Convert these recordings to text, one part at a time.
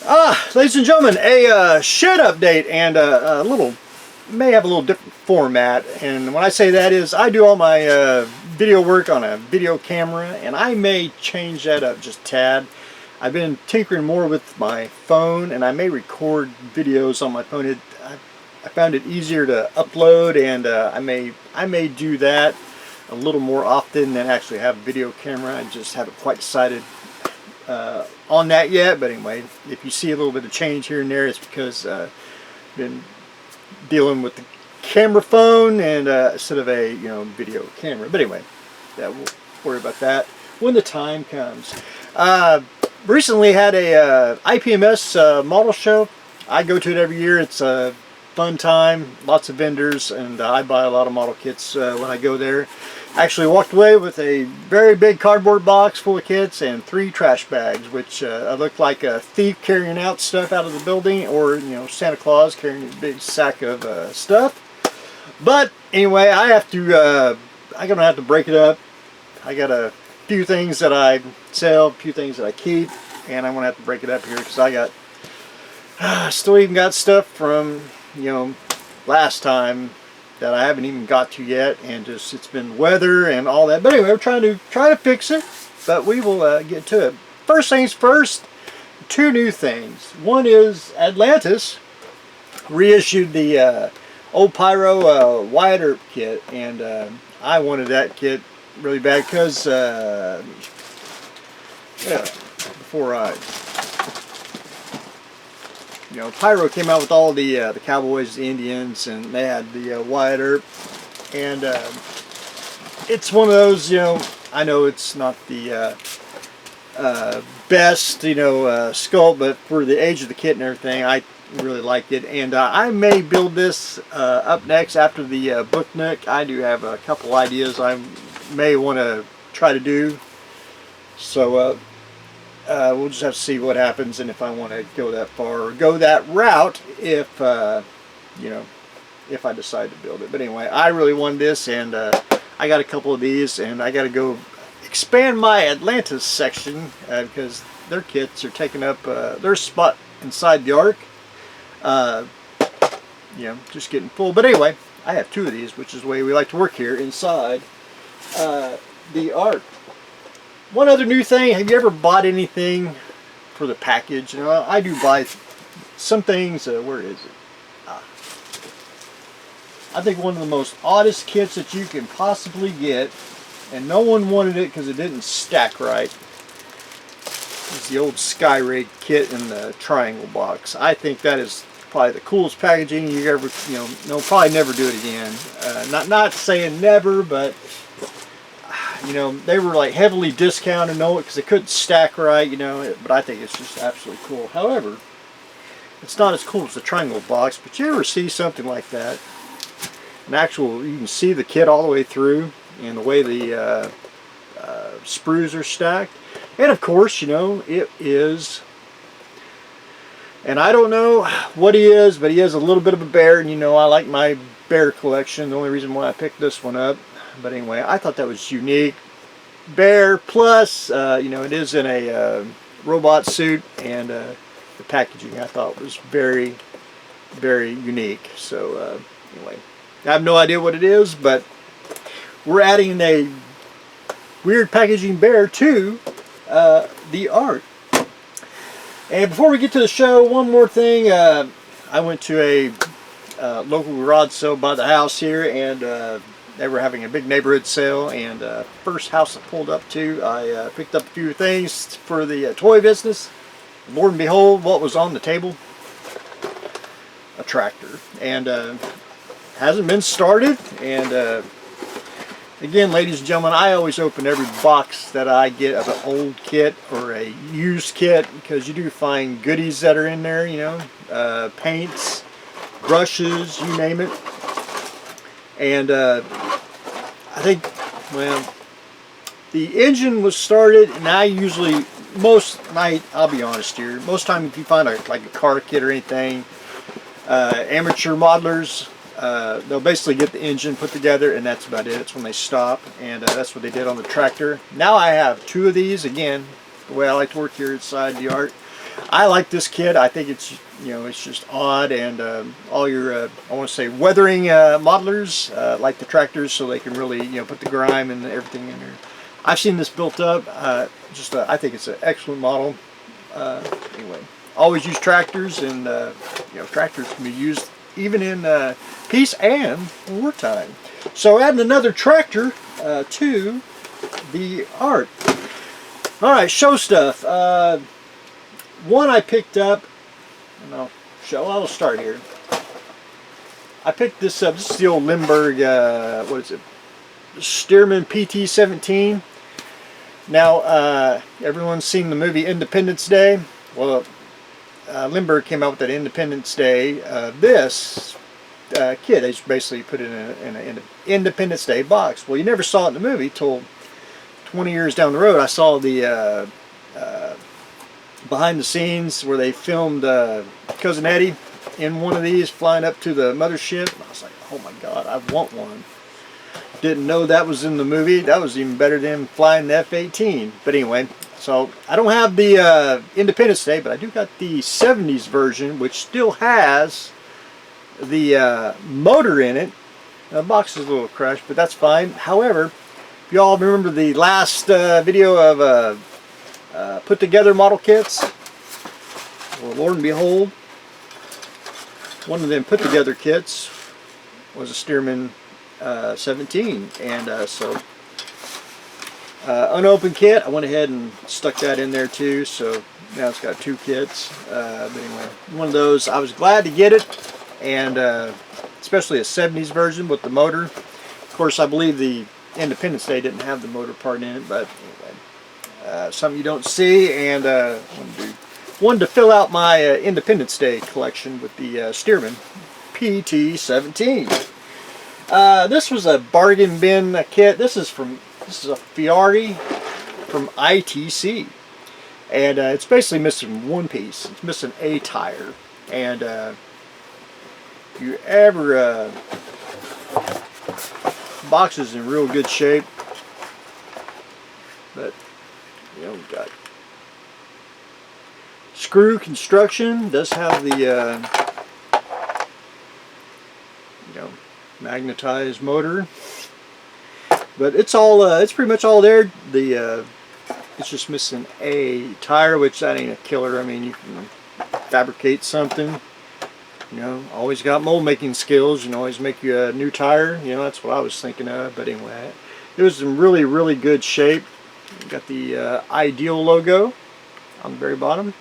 Ladies and gentlemen, a shed update, and may have a little different format. And when I say that is, I do all my video work on a video camera, and I may change that up just a tad. I've been tinkering more with my phone, and I may record videos on my phone. I found it easier to upload, and I may do that a little more often than actually have a video camera. I just haven't quite decided on that yet, but anyway, if you see a little bit of change here and there, it's because I've been dealing with the camera phone and instead of a video camera. But anyway, we'll worry about that when the time comes. Recently had a IPMS model show. I go to it every year. It's a fun time, lots of vendors, and I buy a lot of model kits when I go there. Actually walked away with a very big cardboard box full of kits and 3 trash bags, which I looked like a thief carrying out stuff out of the building, or Santa Claus carrying a big sack of stuff. But anyway, I'm gonna have to break it up. I got a few things that I sell, a few things that I keep, and I'm gonna have to break it up here because I got still even got stuff from last time that I haven't even got to yet, and just it's been weather and all that. But anyway, we're trying to fix it, but we will get to it. First things first, 2 new things. One is Atlantis reissued the old Pyro Wyatt Earp kit, and I wanted that kit really bad because before Pyro came out with all the Cowboys, the Indians, and they had the Wyatt Earp, and it's one of those, I know it's not the best, sculpt, but for the age of the kit and everything, I really like it, and I may build this up next after the book nook. I do have a couple ideas I may want to try to do, so we'll just have to see what happens, and if I want to go that far or go that route, if if I decide to build it. But anyway, I really wanted this, and I got a couple of these, and I got to go expand my Atlantis section because their kits are taking up their spot inside the Ark. Just getting full. But anyway, I have 2 of these, which is the way we like to work here inside the Ark. One other new thing, have you ever bought anything for the package? I do buy some things, where is it? I think one of the most oddest kits that you can possibly get, and no one wanted it because it didn't stack right, is the old Sky Rig kit in the triangle box. I think that is probably the coolest packaging you ever, probably never do it again. Not saying never, but they were like heavily discounted, because they couldn't stack right, but I think it's just absolutely cool. However, it's not as cool as the triangle box, but you ever see something like that? An actual, you can see the kit all the way through, and the way the sprues are stacked. And of course, it is, and I don't know what he is, but he is a little bit of a bear, and I like my bear collection. The only reason why I picked this one up. But anyway, I thought that was unique. Bear, plus, it is in a robot suit, and the packaging I thought was very, very unique. So anyway, I have no idea what it is, but we're adding a weird packaging bear to the Ark. And before we get to the show, one more thing. I went to a local garage sale by the house here, and they were having a big neighborhood sale, and first house I pulled up to, I picked up a few things for the toy business. Lord and behold, what was on the table? A tractor. And hasn't been started. And again, ladies and gentlemen, I always open every box that I get of an old kit or a used kit, because you do find goodies that are in there, paints, brushes, you name it. And I think, well, the engine was started, and I usually, I'll be honest here, most time if you find like a car kit or anything, amateur modelers, they'll basically get the engine put together, and that's about it. It's when they stop, and that's what they did on the tractor. Now I have 2 of these. Again, the way I like to work here inside the Ark, I like this kit. I think it's, it's just odd, and all your I want to say weathering modelers like the tractors, so they can really put the grime and everything in there. I've seen this built up. I think it's an excellent model. Anyway, always use tractors, and tractors can be used even in peace and wartime. So adding another tractor to the Ark. All right, show stuff. One I picked up, and I'll start here. I picked this up. This is the old Lindbergh, what is it? Steerman PT-17. Now, everyone's seen the movie Independence Day. Well, Lindbergh came out with that Independence Day. This kit, they basically put it in an Independence Day box. Well, you never saw it in the movie till 20 years down the road. I saw the behind the scenes where they filmed Cousin Eddie in one of these flying up to the mothership. I was like, oh my God, I want one. Didn't know that was in the movie. That was even better than flying the F-18. But anyway, so I don't have the Independence Day, but I do got the 70s version, which still has the motor in it. Now, the box is a little crushed, but that's fine. However, if you all remember the last video of put together model kits, well, Lord and behold, one of them put together kits was a Steerman 17, and so unopened kit, I went ahead and stuck that in there too, so now it's got two kits. But anyway, one of those, I was glad to get it, and especially a 70s version with the motor. Of course, I believe the Independence Day didn't have the motor part in it, but anyway, something you don't see, and wanted to fill out my Independence Day collection with the Steerman PT-17. This was a bargain bin kit. This is a Fieri from ITC, and it's basically missing one piece. It's missing a tire, and if you ever box is in real good shape, but we've got screw construction. Does have the magnetized motor, but it's all it's pretty much all there. The it's just missing a tire, which that ain't a killer. I mean, you can fabricate something. Always got mold making skills. You can always make you a new tire. That's what I was thinking of. But anyway, it was in really, really good shape. Got the Ideal logo on the very bottom.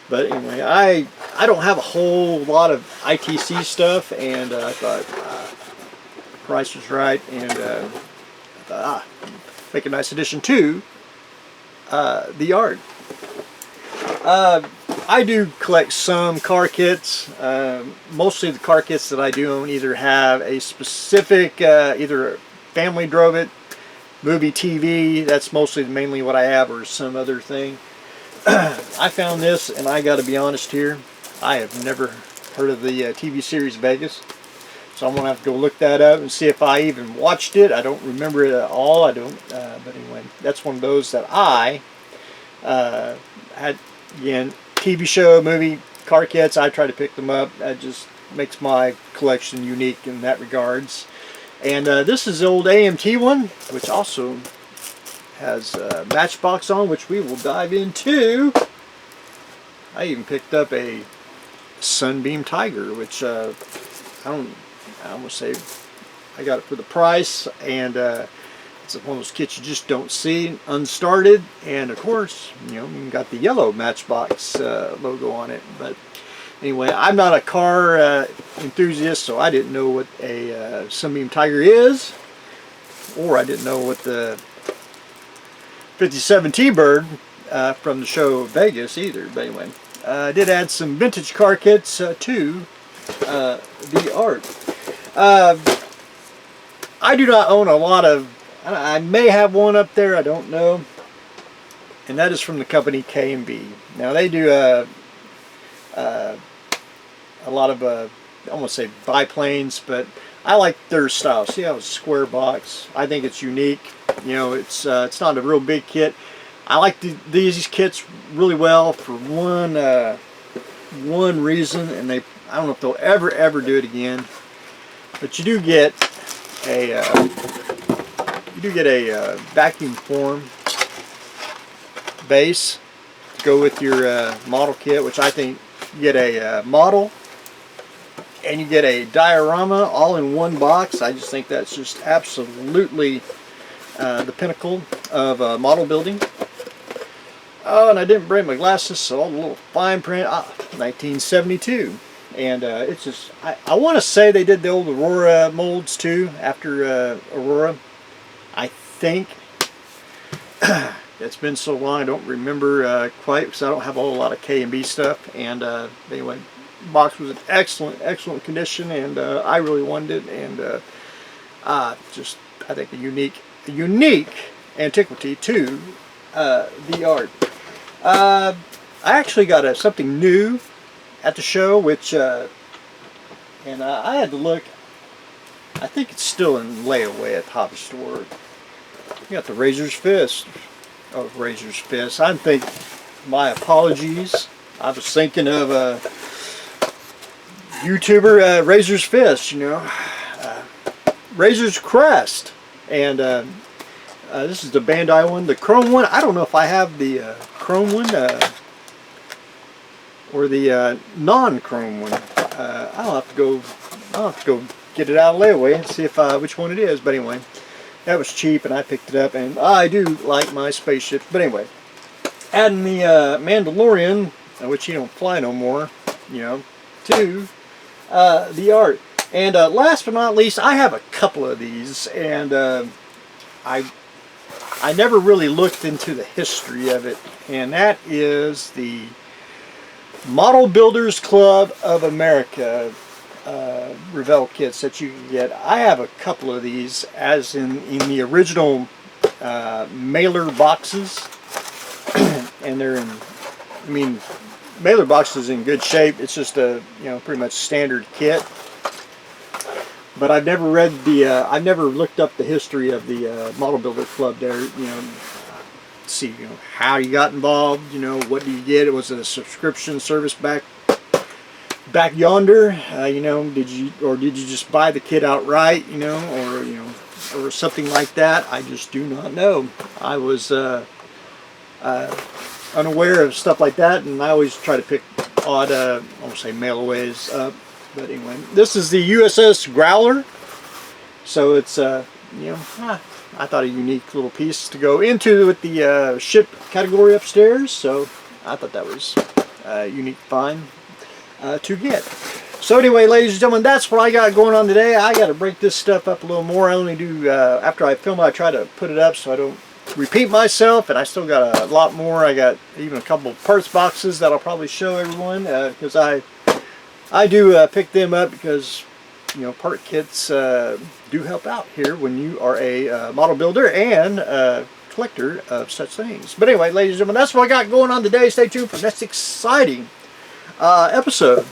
But anyway, I don't have a whole lot of ITC stuff, and I thought the price was right, and I thought, make a nice addition to the yard. I do collect some car kits. Mostly the car kits that I do own either have a specific, either family drove it, movie, TV, that's mainly what I have, or some other thing. I found this, and I got to be honest here, I have never heard of the TV series Vegas, so I'm going to have to go look that up and see if I even watched it. I don't remember it at all. I don't, but anyway, that's one of those that I had, again, TV show, movie, car kits, I try to pick them up. That just makes my collection unique in that regards. And this is the old AMT one, which also has a Matchbox on, which we will dive into. I even picked up a Sunbeam Tiger, which I almost say I got it for the price, and it's one of those kits you just don't see unstarted, and of course, you got the yellow Matchbox logo on it. But anyway, I'm not a car enthusiast, so I didn't know what a Sunbeam Tiger is, or I didn't know what the 57 T-Bird from the show Vegas either. But anyway, I did add some vintage car kits to the Ark. I do not own a lot of, I may have one up there, I don't know, and that is from the company K&B. Now they do a lot of I won't say biplanes, but I like their style. See how it's a square box? I think it's unique. It's not a real big kit. I like these kits really well for one reason, and I don't know if they'll ever do it again. But you do get a vacuum form base to go with your model kit, which I think you get a model and you get a diorama all in one box. I just think that's just absolutely the pinnacle of model building. Oh, and I didn't bring my glasses, so all the little fine print. 1972. And it's just, I want to say they did the old Aurora molds too after Aurora. I think. It's been so long I don't remember quite, because I don't have a whole lot of K and B stuff. And anyway, the box was in excellent condition, and I really wanted it. And just, I think a unique antiquity to the art. I actually got something new at the show, which and I had to look. I think it's still in layaway at the hobby store. You got the Razor's Fist. Oh, Razor's Fist. I'm thinking, my apologies. I was thinking of YouTuber Razor's Fist. You know, Razor's Crest, and this is the Bandai one, the chrome one. I don't know if I have the chrome one or the non-chrome one. I'll have to go get it out of layaway and see if which one it is. But anyway, that was cheap and I picked it up, and I do like my spaceship. But anyway, adding the Mandalorian, which he don't fly no more, you know, to the art. And last but not least, I have a couple of these, and I never really looked into the history of it, and that is the Model Builders Club of America Ravel kits that you can get. I have a couple of these, as in the original mailer boxes, and they're in, I mean, mailer box is in good shape. It's just a, you know, pretty much standard kit. But I've never read the, I've never looked up the history of the Model Builder Club there, you know, see, you know, how you got involved, you know, what do you get? It was a subscription service back yonder, you know, did you just buy the kit outright, you know, or, you know, or something like that? I just do not know. I was unaware of stuff like that, and I always try to pick odd, I won't say mailaways up. But anyway, this is the USS Growler, so it's you know, I thought a unique little piece to go into with the ship category upstairs, so I thought that was a unique find to get. So anyway, ladies and gentlemen, that's what I got going on today. I got to break this stuff up a little more. I only do, after I film, I try to put it up so I don't repeat myself, and I still got a lot more. I got even a couple of parts boxes that I'll probably show everyone, because I do pick them up, because, you know, part kits do help out here when you are a model builder and collector of such things. But anyway, ladies and gentlemen, that's what I got going on today. Stay tuned for the next exciting episode.